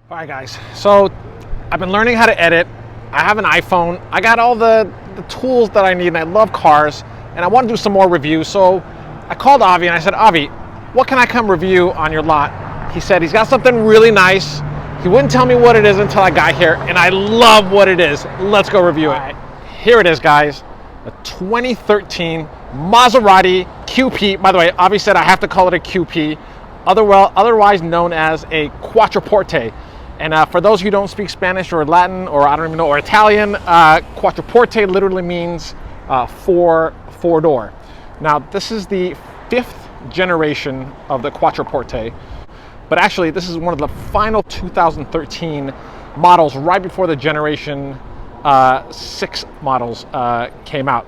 All right, guys, so I've been learning how to edit. I have an iPhone. I got all the tools that I need, and I love cars, and I want to do some more reviews. So I called Avi, and I said, Avi, what can I come review on your lot? He said he's got something really nice. He wouldn't tell me what it is until I got here, and I love what it is. Let's go review it. Here it is, guys, a 2013 Maserati QP. By the way, Avi said I have to call it a QP, otherwise known as a Quattroporte. And for those who don't speak Spanish or Latin, or I don't even know, or Italian, Quattroporte literally means four-door. Now, this is the 5th generation of the Quattroporte, but actually this is one of the final 2013 models right before the Generation 6 models came out.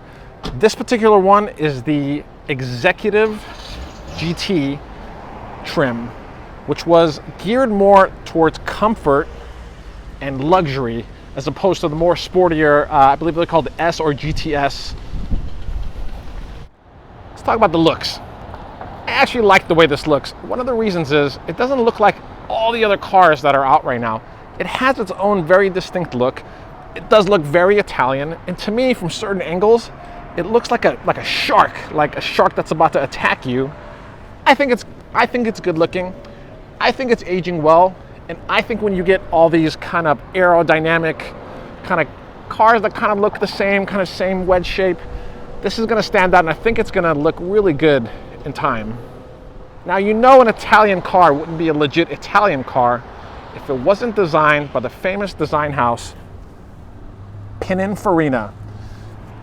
This particular one is the Executive GT trim, which was geared more towards comfort and luxury as opposed to the more sportier, I believe they're called S or GTS. Let's talk about the looks. I actually like the way this looks. One of the reasons is it doesn't look like all the other cars that are out right now. It has its own very distinct look. It does look very Italian, and to me, from certain angles, it looks like a shark that's about to attack you. I think it's good looking. I think it's aging well, and I think when you get all these kind of aerodynamic kind of cars that kind of look the same, kind of same wedge shape, this is going to stand out, and I think it's going to look really good in time. Now, you know, an Italian car wouldn't be a legit Italian car if it wasn't designed by the famous design house Pininfarina.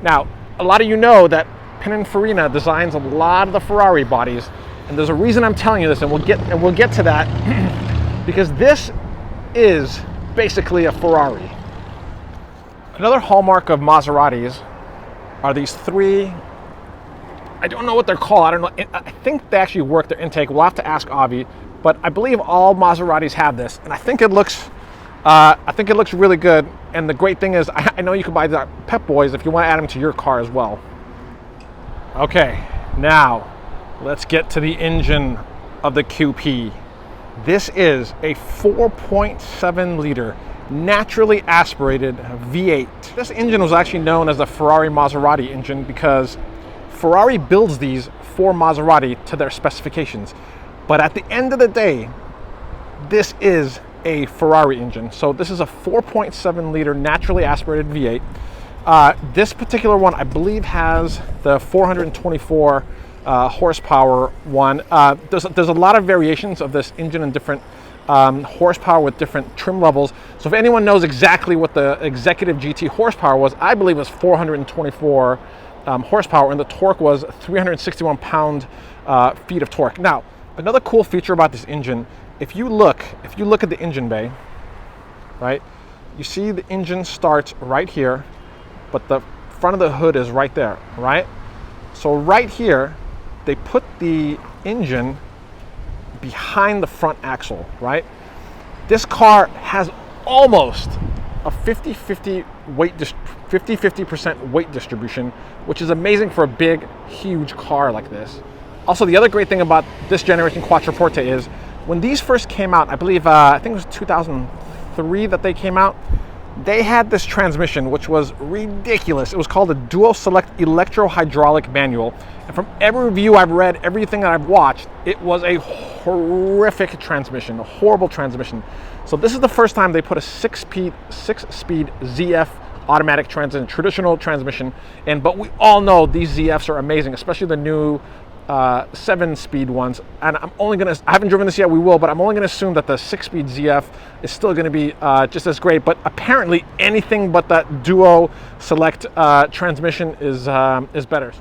Now, a lot of you know that Pininfarina designs a lot of the Ferrari bodies. And there's a reason I'm telling you this, and we'll get to that, because this is basically a Ferrari. Another hallmark of Maseratis are these three, I don't know what they're called. I don't know. I think they actually work their intake. We'll have to ask Avi, but I believe all Maseratis have this, and I think it looks really good. And the great thing is, I know you can buy the Pep Boys if you want to add them to your car as well. Okay, now let's get to the engine of the QP. This is a 4.7 liter naturally aspirated V8. This engine was actually known as the Ferrari Maserati engine because Ferrari builds these for Maserati to their specifications. But at the end of the day, this is a Ferrari engine. So this is a 4.7 liter naturally aspirated V8. This particular one, I believe, has the 424 horsepower one. There's a lot of variations of this engine and different horsepower with different trim levels. So if anyone knows exactly what the Executive GT horsepower was, I believe it was 424 horsepower, and the torque was 361 pound-feet of torque. Now, another cool feature about this engine, if you look at the engine bay, right, you see the engine starts right here, but the front of the hood is right there, right? So right here, they put the engine behind the front axle, right? This car has almost a 50-50% weight distribution, which is amazing for a big, huge car like this. Also, the other great thing about this generation Quattroporte is when these first came out, I believe, I think it was 2003 that they came out, they had this transmission, which was ridiculous. It was called a Duo Select Electro-Hydraulic Manual. And from every review I've read, everything that I've watched, it was a horrific transmission, a horrible transmission. So this is the first time they put a six-speed ZF automatic traditional transmission in. But we all know these ZFs are amazing, especially the new 7-speed ones, and I haven't driven this yet, we will, but I'm only gonna assume that the 6-speed ZF is still gonna be just as great. But apparently anything but that Duo Select transmission is better.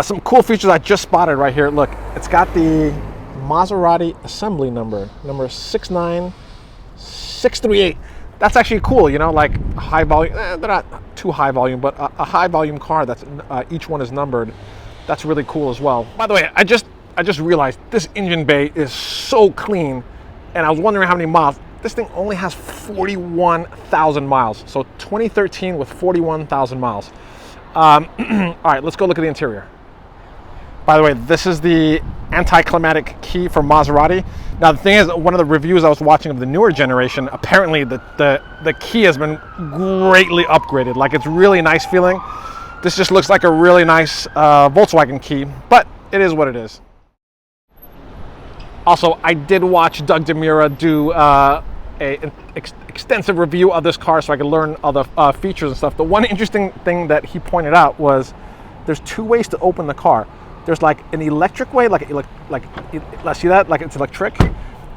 Some cool features I just spotted right here. Look, it's got the Maserati assembly number 69638. That's actually cool, you know, like high volume, they're not too high volume, but a high volume car that's each one is numbered. That's really cool as well. By the way, I just realized this engine bay is so clean, and I was wondering how many miles. This thing only has 41,000 miles. So 2013 with 41,000 miles. All right, let's go look at the interior. By the way, this is the anticlimactic key for Maserati. Now the thing is, one of the reviews I was watching of the newer generation, apparently the key has been greatly upgraded. Like, it's really nice feeling. This just looks like a really nice Volkswagen key, but it is what it is. Also, I did watch Doug DeMura do an extensive review of this car so I could learn all the features and stuff. The one interesting thing that he pointed out was there's two ways to open the car. There's like an electric way, like let's see that, like it's electric,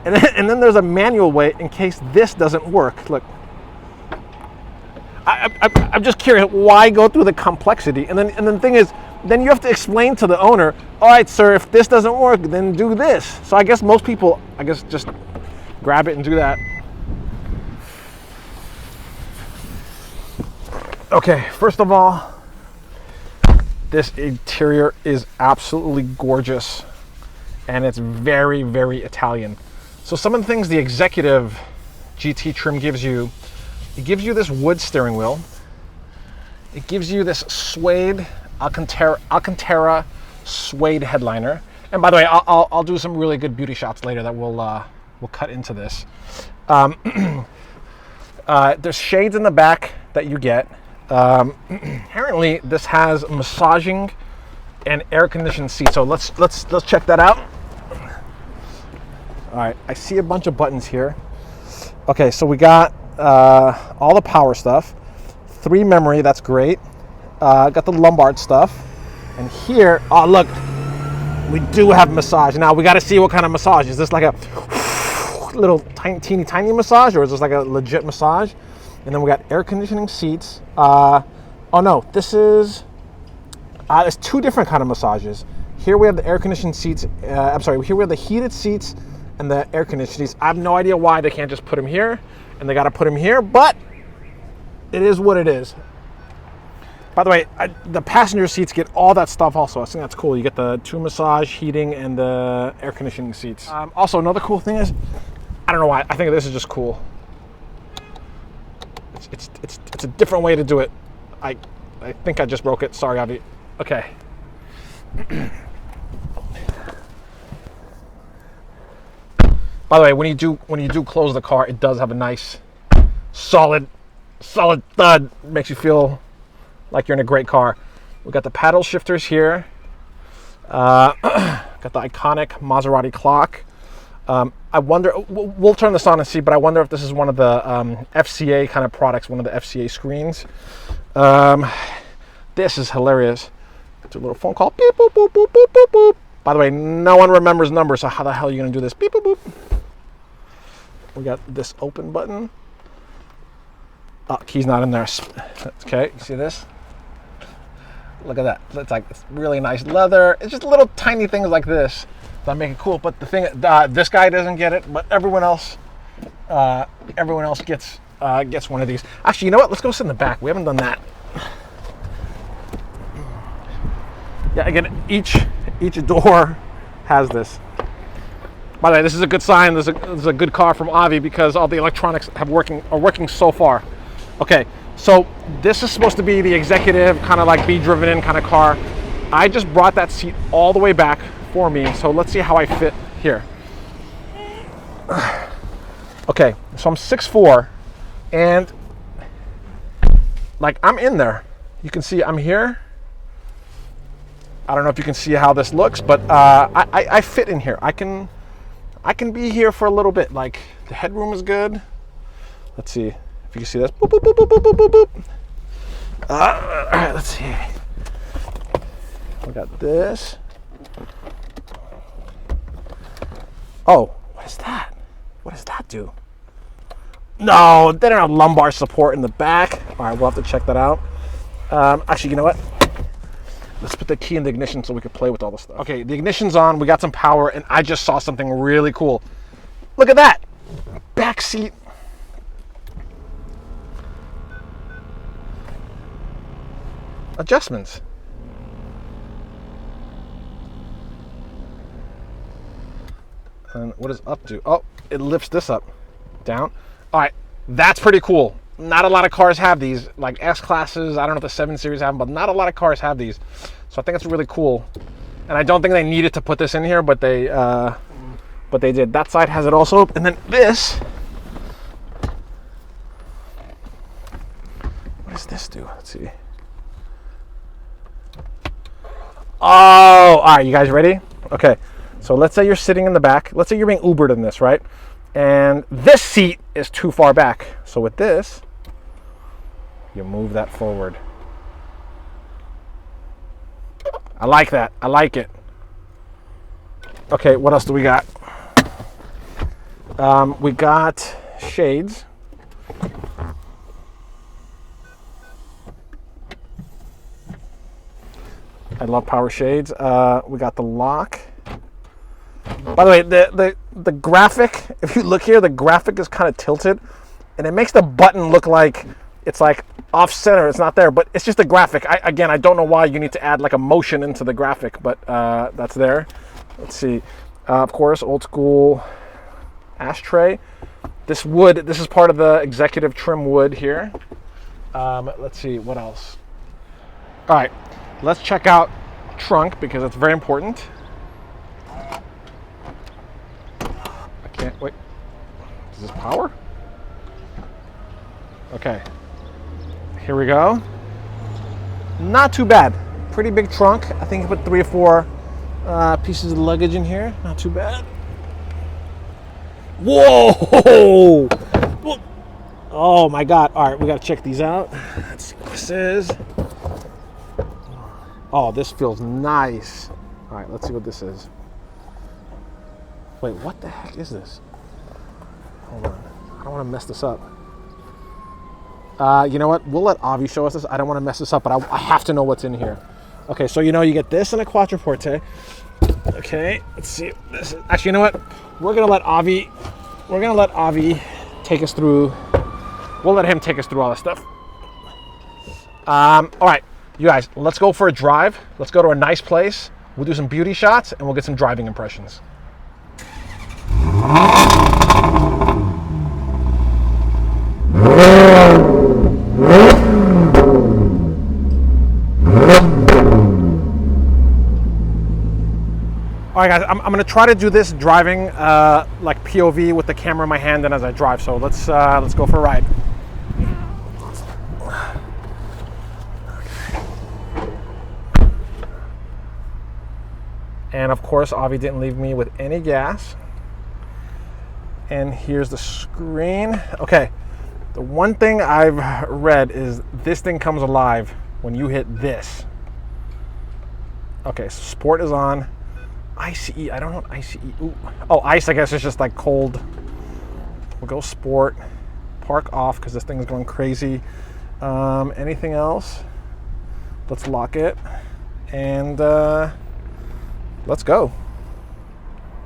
and then there's a manual way in case this doesn't work. Look, I'm just curious, why go through the complexity? And then the thing is, then you have to explain to the owner, all right, sir, if this doesn't work, then do this. So I guess most people, just grab it and do that. Okay, first of all, this interior is absolutely gorgeous, and it's very, very Italian. So some of the things the executive GT trim gives you, it gives you this wood steering wheel. It gives you this suede Alcantara suede headliner. And by the way, I'll do some really good beauty shots later that we'll cut into this. There's shades in the back that you get. Apparently this has massaging and air conditioned seats. So let's check that out. All right, I see a bunch of buttons here. Okay, so we got all the power stuff, 3 memory, that's great. Got the lumbar stuff, and here, oh look, we do have massage. Now we got to see what kind of massage. Is this like a little teeny tiny massage, or is this like a legit massage? And then we got air conditioning seats. Oh no, this is, there's 2 different kind of massages. Here we have the air conditioned seats. Here we have the heated seats and the air conditioned seats. I have no idea why they can't just put them here, and they got to put them here, but it is what it is. By the way, the passenger seats get all that stuff also. I think that's cool. You get the 2 massage, heating, and the air conditioning seats. Also, another cool thing is, I don't know why, I think this is just cool. It's a different way to do it. I think I just broke it. Sorry, Avi. Okay. By the way, when you do close the car, it does have a nice solid thud. It makes you feel like you're in a great car. We got the paddle shifters here. Got the iconic Maserati clock. I wonder, we'll turn this on and see, but I wonder if this is one of the FCA kind of products, one of the FCA screens. This is hilarious. Do a little phone call. Beep, boop, boop, boop, boop, boop, boop. By the way, no one remembers numbers, so how the hell are you going to do this? Beep, boop, boop. We got this open button. Oh, key's not in there. Okay, you see this? Look at that. It's really nice leather. It's just little tiny things like this that make it cool. But the thing, this guy doesn't get it, but everyone else gets one of these. Actually, you know what? Let's go sit in the back. We haven't done that. Yeah, again, each door has this. By the way, this is a good sign. This is a good car from Avi because all the electronics are working so far. Okay, so this is supposed to be the executive kind of like be driven in kind of car. I just brought that seat all the way back for me, so let's see how I fit here. Okay, so I'm 6'4", and like I'm in there. You can see I'm here. I don't know if you can see how this looks, but I fit in here. I can be here for a little bit. Like the headroom is good. Let's see if you can see this. Boop, boop, boop, boop, boop, boop, boop. All right, let's see. We got this. Oh, what is that? What does that do? No, they don't have lumbar support in the back. All right, we'll have to check that out. Actually, you know what? Let's put the key in the ignition so we can play with all this stuff. Okay, the ignition's on, we got some power, and I just saw something really cool. Look at that! Back seat. Adjustments. And what does up do? Oh, it lifts this up, down. All right, that's pretty cool. Not a lot of cars have these, like S classes. I don't know if the 7 Series have them, but not a lot of cars have these. So I think it's really cool. And I don't think they needed to put this in here, but they did. That side has it also. And then this, what does this do? Let's see. Oh, all right, you guys ready? Okay, so let's say you're sitting in the back. Let's say you're being Ubered in this, right? And this seat is too far back. So with this, you move that forward. I like that. I like it. Okay, what else do we got? We got shades. I love power shades. We got the lock. By the way, the graphic, if you look here, the graphic is kind of tilted, and it makes the button look like it's like off center. It's not there, but it's just a graphic. Again, I don't know why you need to add like a motion into the graphic, but that's there. Let's see. Of course, old school ashtray. This wood, this is part of the executive trim wood here. Let's see, what else? All right, let's check out trunk because it's very important. I can't, wait. Is this power? Okay, here we go. Not too bad. Pretty big trunk. I think you put 3 or 4 pieces of luggage in here. Not too bad. Whoa! Oh my God. All right, we gotta check these out. Let's see what this is. Oh, this feels nice. All right, let's see what this is. Wait, what the heck is this? Hold on. I don't want to mess this up. You know what? We'll let Avi show us this. I don't want to mess this up, but I have to know what's in here. Okay, so you know you get this and a quattroporte. Okay, let's see. This is, actually, you know what? We're gonna let Avi take us through. We'll let him take us through all this stuff. All right, you guys, let's go for a drive. Let's go to a nice place. We'll do some beauty shots and we'll get some driving impressions. All right, guys, I'm going to try to do this driving like POV with the camera in my hand and as I drive. So let's go for a ride. And of course, Avi didn't leave me with any gas. And here's the screen. Okay, the one thing I've read is this thing comes alive when you hit this. Okay, so sport is on. ICE, I don't know what ICE. Ooh. Oh, ice, I guess it's just like cold. We'll go sport. Park off because this thing's going crazy. Anything else? Let's lock it. And let's go.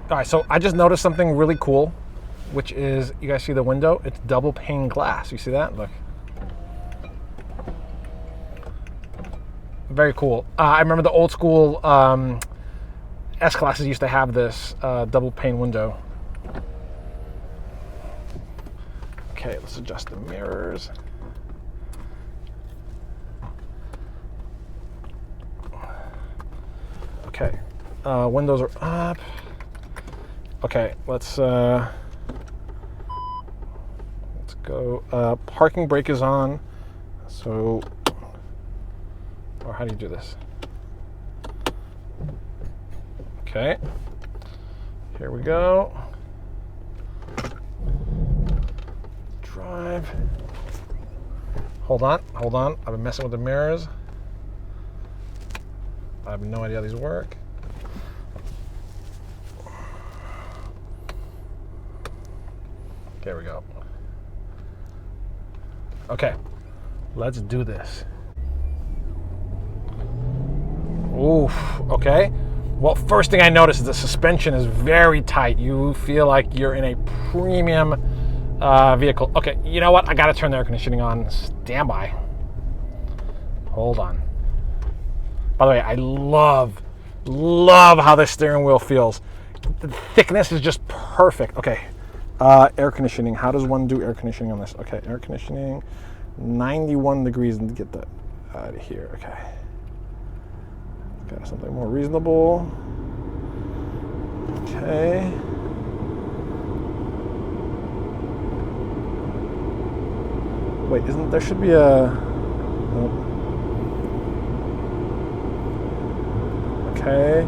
All right, so I just noticed something really cool, which is, you guys see the window? It's double pane glass. You see that? Look. Very cool. I remember the old school S-classes used to have this double pane window. Okay, let's adjust the mirrors. Okay, windows are up. Okay, let's go. Parking brake is on. So, or how do you do this? Okay, here we go. Drive. Hold on. I've been messing with the mirrors. I have no idea how these work. There we go. Okay, let's do this. Oof, okay. Well, first thing I noticed is the suspension is very tight. You feel like you're in a premium vehicle. Okay, you know what? I gotta turn the air conditioning on. Stand by. Hold on. By the way, I love how the steering wheel feels. The thickness is just perfect. Okay, air conditioning. How does one do air conditioning on this? Okay, air conditioning, 91 degrees, and get that out of here. Okay. Okay, something more reasonable. Okay. Wait, there should be a... Oh. Okay.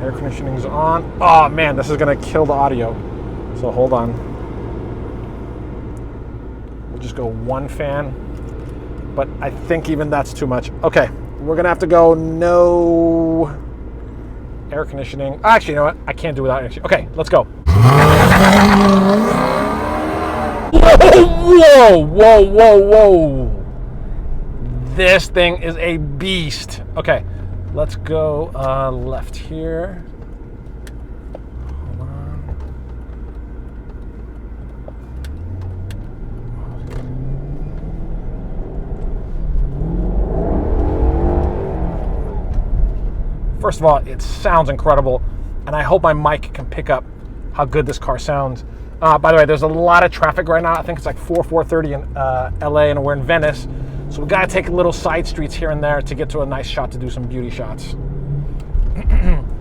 Air conditioning's on. Oh man, this is gonna kill the audio. So hold on. We'll just go one fan. But I think even that's too much. Okay, we're gonna have to go no air conditioning. Actually, you know what? I can't do without air conditioning. Okay, let's go. Whoa, whoa, whoa, whoa. This thing is a beast. Okay, let's go left here. Hold on. First of all, it sounds incredible, and I hope my mic can pick up how good this car sounds. By the way, there's a lot of traffic right now. I think it's like 4:30 in LA, and we're in Venice. So we gotta take little side streets here and there to get to a nice shot to do some beauty shots.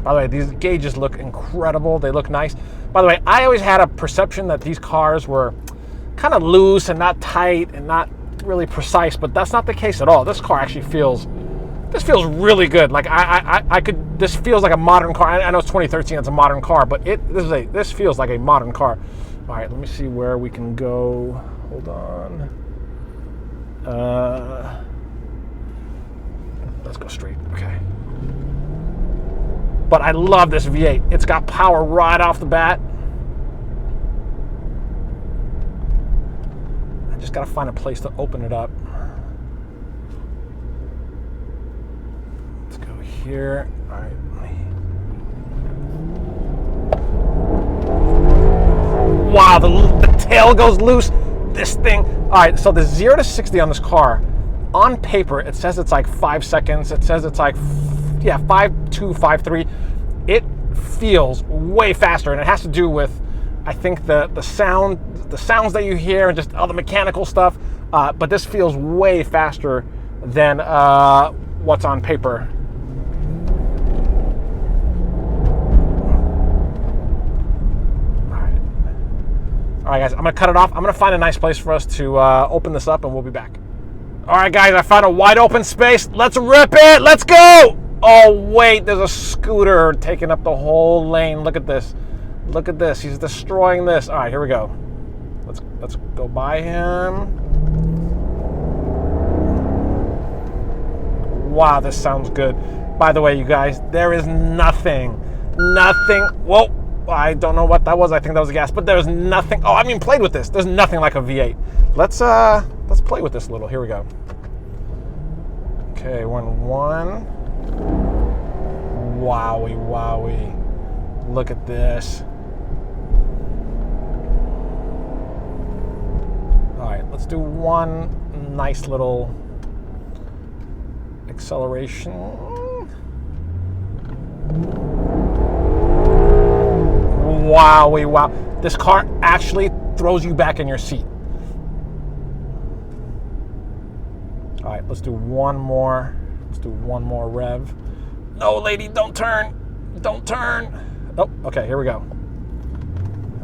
By the way, these gauges look incredible. They look nice. By the way, I always had a perception that these cars were kind of loose and not tight and not really precise, but that's not the case at all. This car actually feels really good. Like this feels like a modern car. I know it's 2013, it's a modern car, but this feels like a modern car. All right, let me see where we can go. Hold on. Let's go straight. Okay. But I love this V8. It's got power right off the bat. I just gotta find a place to open it up. Let's go here. All right. Wow, the tail goes loose. This thing. All right, so the 0 to 60 on this car, on paper, it says it's like 5 seconds. It says it's like, 5.2, 5.3. It feels way faster, and it has to do with, I think, the sounds that you hear and just all the mechanical stuff. But this feels way faster than what's on paper. All right, guys, I'm gonna cut it off. I'm gonna find a nice place for us to open this up, and we'll be back. All right, guys, I found a wide open space. Let's rip it. Let's go. Oh, wait, there's a scooter taking up the whole lane. Look at this. Look at this. He's destroying this. All right, here we go. Let's go by him. Wow, this sounds good. By the way, you guys, there is nothing. Whoa. I don't know what that was. I think that was a gas, but there's nothing. Oh, I haven't even played with this. There's nothing like a V8. Let's play with this a little. Here we go. Okay, 1-1. Wowie, wowie. Look at this. All right, let's do one nice little acceleration. Wowie, wow. This car actually throws you back in your seat. All right, let's do one more. Let's do one more rev. No, lady, don't turn. Don't turn. Oh, okay, here we go.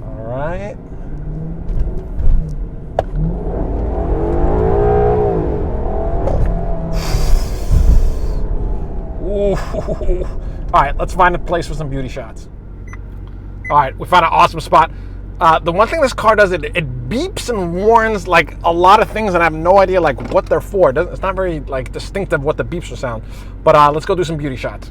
All right. Ooh. All right, let's find a place for some beauty shots. All right, we found an awesome spot. The one thing this car does, it beeps and warns like a lot of things, and I have no idea like what they're for. It's not very like distinctive what the beeps will sound. But let's go do some beauty shots.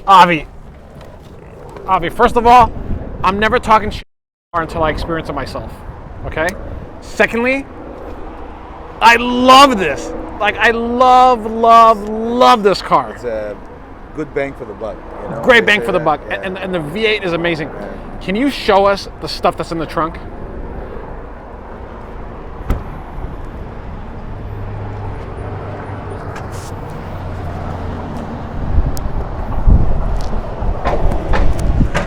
Avi, first of all, I'm never talking shit until I experience it myself. Okay? Secondly, I love this. Like, I love this car. It's a good bang for the buck. You know? Great bang for the buck. Yeah. And the V8 is amazing. Can you show us the stuff that's in the trunk?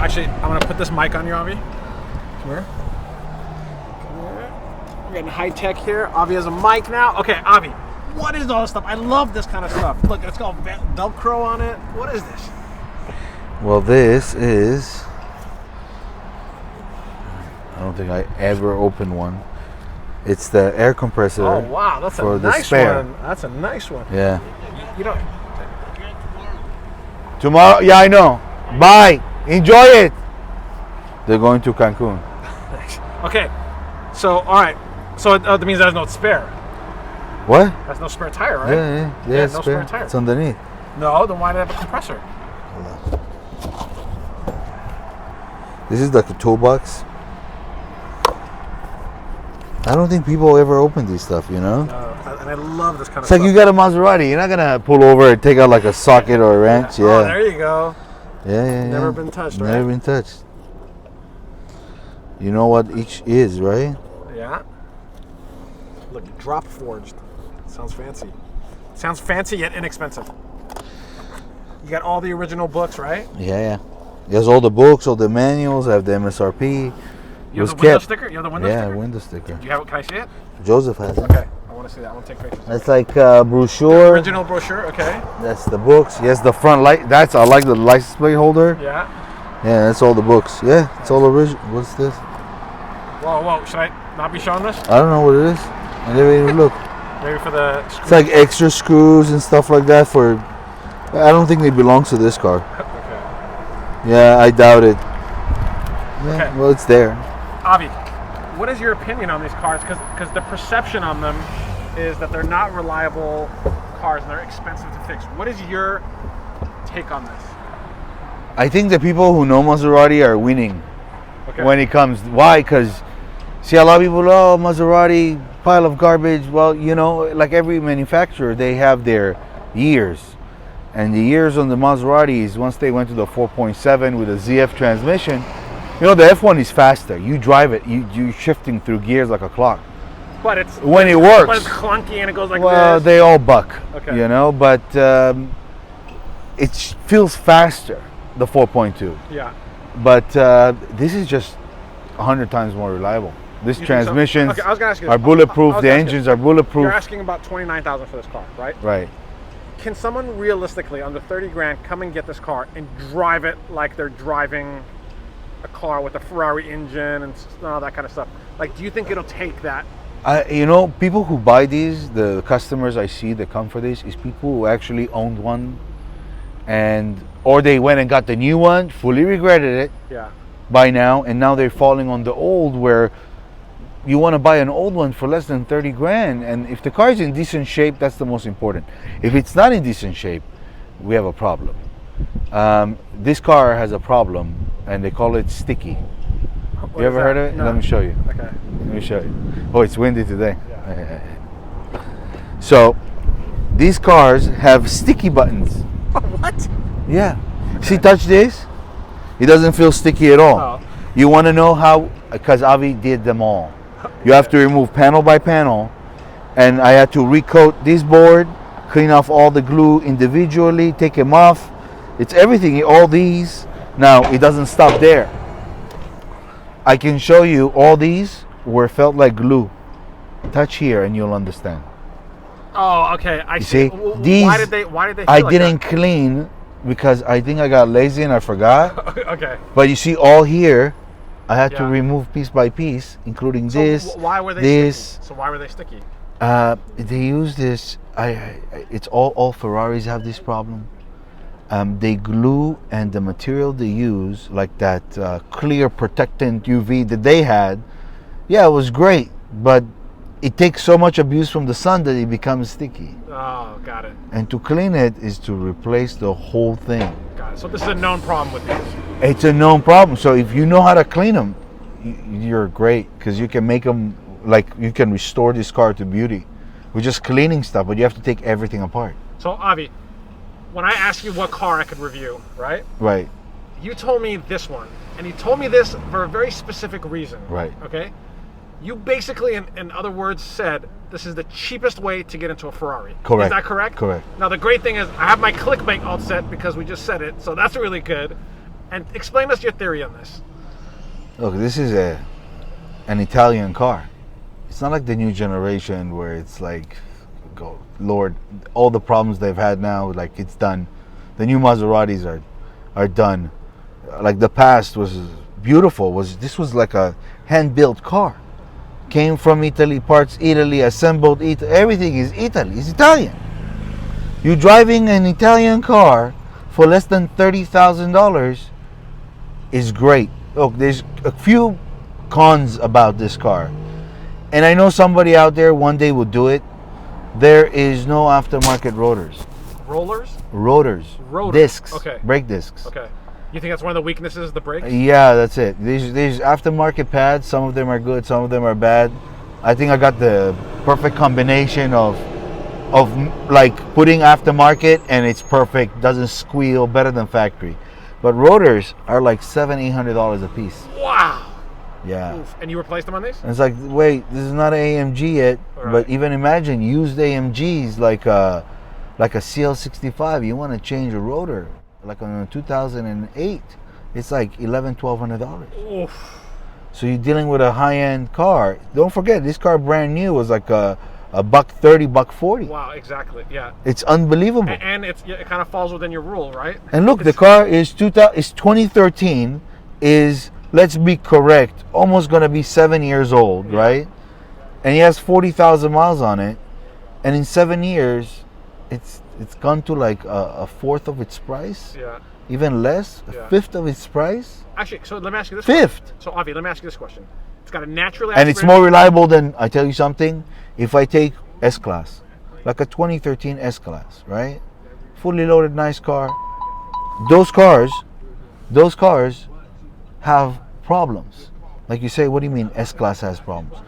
Actually, I'm gonna put this mic on you, Avi. Come here. We're getting high tech here. Avi has a mic now. Okay, Avi, what is all this stuff? I love this kind of stuff. Look, it's got Velcro on it. What is this? Well, this is. I don't think I ever opened one. It's the air compressor. Oh wow, that's a nice one. That's a nice one. Yeah. You know. Tomorrow, yeah, I know. Bye. Enjoy it. They're going to Cancun. Okay, so all right, so that means there's no spare. What? That's no spare tire, right? Yeah, no spare tire. It's underneath. No, then why do they have a compressor? This is like a toolbox. I don't think people ever open these stuff, you know? And I love this kind of It's stuff. like you got a Maserati. You're not going to pull over and take out like a socket or a wrench. Yeah. Oh, there you go. Yeah. Never been touched, right? Never been touched. You know what each is, right? Yeah. Look, drop forged. Sounds fancy. Sounds fancy yet inexpensive. You got all the original books, right? Yeah. There's all the books, all the manuals, I have the MSRP. You have the window sticker? You have the window sticker? Yeah, window sticker. Do you have it? Can I see it? Joseph has it. Okay. I want to see that. I want to take pictures. That's like a brochure. Original brochure, okay. That's the books. Yes, the front light. I like the license plate holder. Yeah. Yeah, that's all the books. Yeah, it's all original. What's this? Whoa. Should I not be showing this? I don't know what it is. I never even looked. Maybe for the screws. It's like extra screws and stuff like that for. I don't think they belong to this car. Okay. Yeah, I doubt it. Yeah, Okay. well, it's there. Avi, what is your opinion on these cars? Because the perception on them is that they're not reliable cars and they're expensive to fix. What is your take on this? I think the people who know Maserati are winning when it comes. Why? Because, see, a lot of people, oh, Maserati, pile of garbage. Well, you know, like every manufacturer, they have their years. And the years on the Maseratis, once they went to the 4.7 with a ZF transmission, you know, the F1 is faster. You drive it, you're shifting through gears like a clock. But it's when it works. But it's clunky and it goes like well, this. they all buck, Okay. you know, but it feels faster, the 4.2. Yeah. But this is just 100 times more reliable. This transmissions so? Okay, I was gonna ask you this. are bulletproof. The engines are bulletproof. You're asking about $29,000 for this car, right? Right. Can someone realistically, under 30 grand, come and get this car and drive it like they're driving a car with a Ferrari engine and all that kind of stuff? Like, do you think it'll take that? You know, people who buy these, the customers I see that come for this, is people who actually owned one, or they went and got the new one, fully regretted it. Yeah. By now, and now they're falling on the old, where you want to buy an old one for less than 30 grand, and if the car is in decent shape, that's the most important. If it's not in decent shape, we have a problem. This car has a problem, and they call it sticky. You ever heard of it? No. Let me show you. Okay. Let me show you. Oh, it's windy today. Yeah. So, these cars have sticky buttons. What? Yeah. Okay. See, touch this. It doesn't feel sticky at all. Oh. You want to know how? Because Avi did them all. You have to remove panel by panel, and I had to recoat this board, clean off all the glue individually, take them off. It's everything, all these. Now, it doesn't stop there. I can show you all these were felt like glue. Touch here and you'll understand. Oh, okay. I You see? These, why did they feel I like didn't clean because I think I got lazy and I forgot. Okay. But you see all here, I had to Yeah. remove piece by piece, including So this. why were they this. sticky? So why were they sticky? They use this. It's all Ferraris have this problem. They glue, and the material they use, like that clear protectant UV that they had, yeah, it was great, but it takes so much abuse from the sun that it becomes sticky. Oh, got it. And to clean it is to replace the whole thing. Got So this is a known problem with these. It's a known problem. So if you know how to clean them, you're great, because you can make them, like, you can restore this car to beauty with just cleaning stuff, but you have to take everything apart. So Avi, when I asked you what car I could review, right? Right. You told me this one, and you told me this for a very specific reason. Right. Okay? You basically, in other words, said this is the cheapest way to get into a Ferrari. Correct. Is that correct? Correct. Now the great thing is I have my clickbait all set because we just said it, so that's really good. And explain us your theory on this. Look, this is an Italian car. It's not like the new generation where it's like, Lord, all the problems they've had now, like, it's done. The new Maseratis are done. Like, the past was beautiful. This was like a hand-built car. Came from Italy, parts Italy, assembled everything is Italy. It's Italian. You're driving an Italian car for less than $30,000 is great. Look, there's a few cons about this car, and I know somebody out there one day will do it. There is no aftermarket rotors. Rollers? Rotors. Discs. Okay. Brake discs. Okay. You think that's one of the weaknesses, the brakes? Yeah, that's it. These aftermarket pads, some of them are good, some of them are bad. I think I got the perfect combination of like putting aftermarket and it's perfect, doesn't squeal, better than factory. But rotors are like $700-800 a piece. Wow. Yeah. Oof. And you replaced them on these? And it's like, wait, this is not an AMG yet. Right. But even imagine used AMGs like a CL65. You want to change a rotor, like on a 2008, it's like $1,100-1,200. Oof. So you're dealing with a high-end car. Don't forget, this car brand new was like a $130, $140. Wow, exactly. Yeah. It's unbelievable. And it kind of falls within your rule, right? And look, the car is 2013. Is, let's be correct, almost going to be 7 years old, right? And he has 40,000 miles on it. And in 7 years, it's gone to like a fourth of its price. Yeah. Even less, a fifth of its price. Actually, so let me ask you this Fifth. question. So Avi, let me ask you this question. It's got a naturally And it's more reliable than, I tell you something, if I take S-Class, like a 2013 S-Class, right? Fully loaded, nice car. Those cars have problems. Like you say, what do you mean S-Class has problems?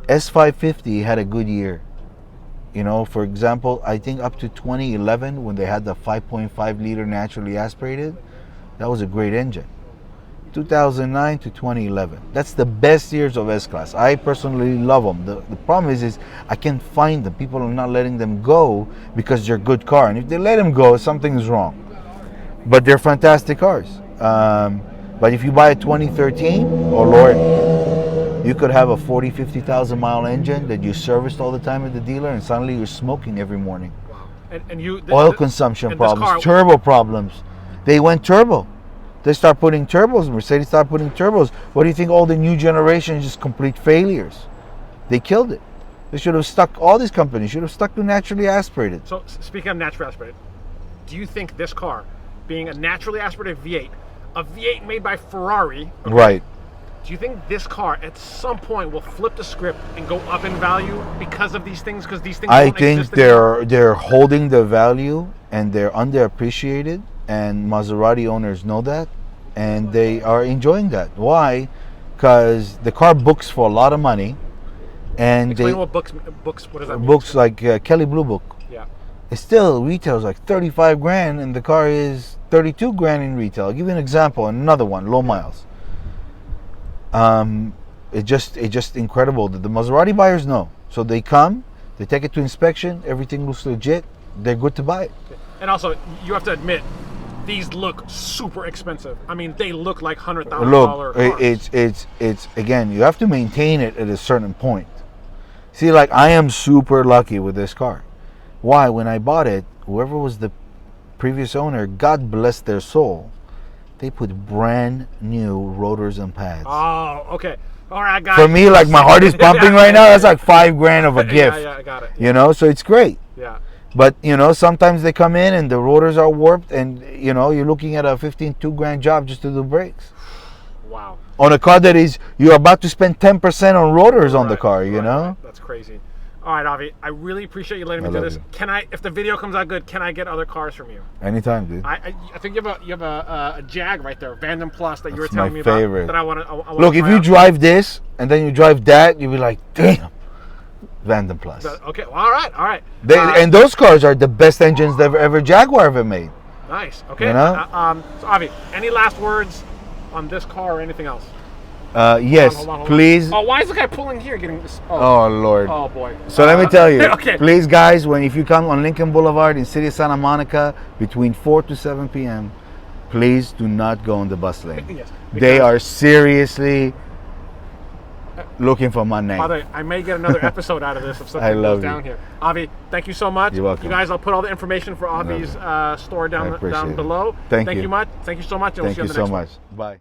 S550 had a good year. You know, for example, I think up to 2011 when they had the 5.5 liter naturally aspirated, that was a great engine. 2009 to 2011. That's the best years of S-Class. I personally love them. The problem is I can't find them. People are not letting them go because they're a good car. And if they let them go, something is wrong. But they're fantastic cars. But if you buy a 2013, oh Lord, you could have a 40, 50,000 mile engine that you serviced all the time at the dealer, and suddenly you're smoking every morning. Wow. And you oil consumption problems, turbo problems. They went turbo. They start putting turbos. Mercedes started putting turbos. What do you think? All the new generation just complete failures. They killed it. They should have stuck. All these companies should have stuck to naturally aspirated. So speaking of naturally aspirated, do you think this car, being a naturally aspirated V8, a V8 made by Ferrari, okay, right? Do you think this car at some point will flip the script and go up in value because of these things? Because these things. I think they're holding the value and they're underappreciated. And Maserati owners know that, and they are enjoying that. Why? Because the car books for a lot of money, and explain what books. What does that mean? Books like Kelly Blue Book. Yeah. It still retails like 35 grand, and the car is 32 grand in retail. I'll give you an example. Another one, low miles. It's just incredible that the Maserati buyers know. So they come, they take it to inspection, everything looks legit. They're good to buy it. And also, you have to admit, these look super expensive. I mean, they look like $100,000 Look, cars. it's again, you have to maintain it at a certain point. See, like I am super lucky with this car. Why? When I bought it, whoever was the previous owner, God bless their soul, they put brand new rotors and pads. Oh, okay. All right, I got it. For it. me, like my heart is pumping right now. That's like $5 grand of a gift. Yeah, I got it. You know, so it's great. Yeah. But you know, sometimes they come in and the rotors are warped, and you know, you're looking at a $2 grand job just to do brakes. Wow. On a car that is, you're about to spend 10% on rotors on the car. You know. That's crazy. All right, Avi, I really appreciate you letting me do this. Can I, if the video comes out good, can I get other cars from you? Anytime, dude. I think you have a Jag right there, Vanden Plus, that you were telling me favorite. about. That I want to. Look, if you drive this and then you drive that, you'll be like, damn, Vanden Plus. Okay, well, all right. And those cars are the best engines that ever Jaguar ever made. Nice. Okay. You know? So Avi, any last words on this car or anything else? Yes, hold on. please. Oh, why is the guy pulling here getting this? Oh Lord. Oh boy. So let me tell you, okay. Please, guys, if you come on Lincoln Boulevard in City of Santa Monica between 4 to 7 p.m., please do not go in the bus lane. Yes, they are seriously looking for my name. By the way, I may get another episode out of this if something goes down here. Avi, thank you so much. You're welcome. You guys, I'll put all the information for Avi's store down below. Thank you so much. And Thank you so much. Bye.